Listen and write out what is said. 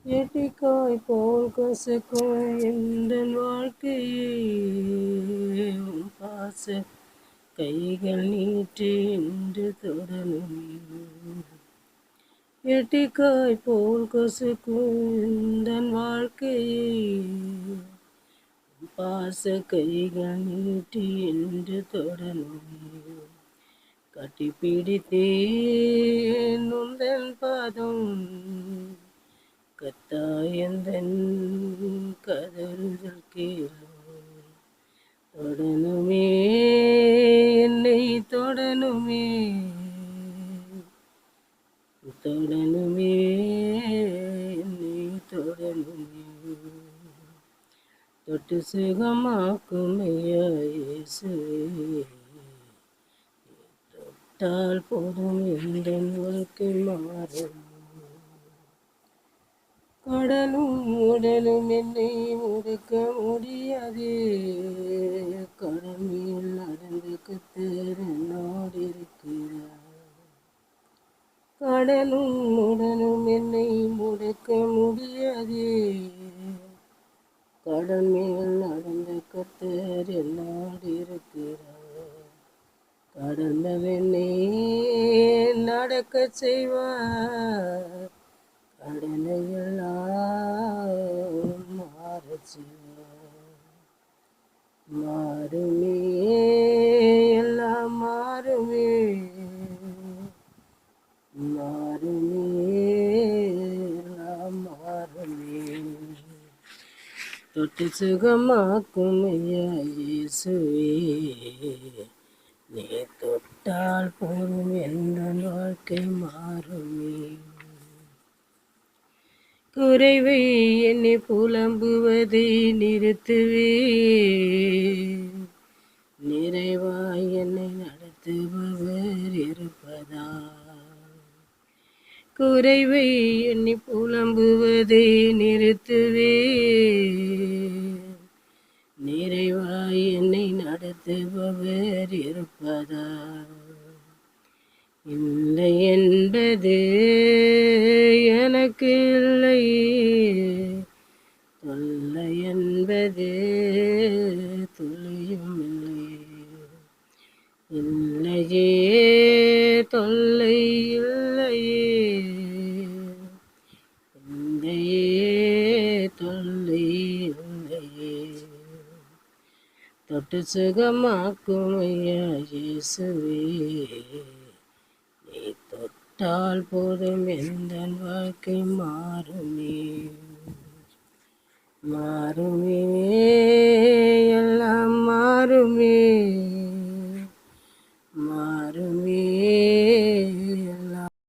எட்டிக்காய் போல் கசக்கும் எந்த வாழ்க்கையே பாச கைகள் நீட்டி என்று தொடரும். எட்டிக்காய் போல் கசக்கும் எந்த வாழ்க்கையே பாச கைகள் நீட்டி என்று தொடரும். கட்டிப்பிடித்தேன் உந்தன் பாதம் கத்தாயந்தன் கதறுதல் கேளும். தொடனுமே என்னை தொடனுமே தொடனுமே என்னை தொடனுமே தொட்டு சுகமாக்கும் ஐயா இயேசுவே. தொட்டால் போதும் எந்த வாழ்க்கை மாறும். கடலும் உடலும் என்னை முடுக்க முடியாது. கடல் மேல் நடந்து கத்தர் என்னோடு இருக்கிறார். கடலும் உடலும் என்னை முடுக்க முடியாது. கடல் மேல் நடந்த கத்தர் என்னோடு இருக்கிறார். கடல் என்னை நடக்க செய்வார். கடலையெல்லாம் மாறச் செய்வார். மாறுமே எல்லாம் மாறுமே மாறுமே எல்லாம் மாறுமே. தொட்டு சுகமாக்கும் ஐயா இயேசுவே. நீ தொட்டால் போதும் எந்த வாழ்க்கை மாறுமே. குறைவை என்னை புலம்புவதை நிறுத்துவே. நிறைவாய் என்னை நடத்துபவர் இருப்பதா. குறைவை என்னை புலம்புவதை நிறுத்துவே. நிறைவாய் என்னை நடத்துபவர் இருப்பதா. இல்லை என்பது எனக்கு இல்லை. தொல்லை என்பது துளியும் இல்லை. இல்லையே தொல்லை இல்லையே. இல்லையே தொல்லை இல்லையே. தொட்டு சுகமாக்கும் ஐயா இயேசுவே. நீ தொட்டால் போதும் எந்த வாழ்க்கை மாறுமே. மாறுமே எல்லாம் மாறுமே.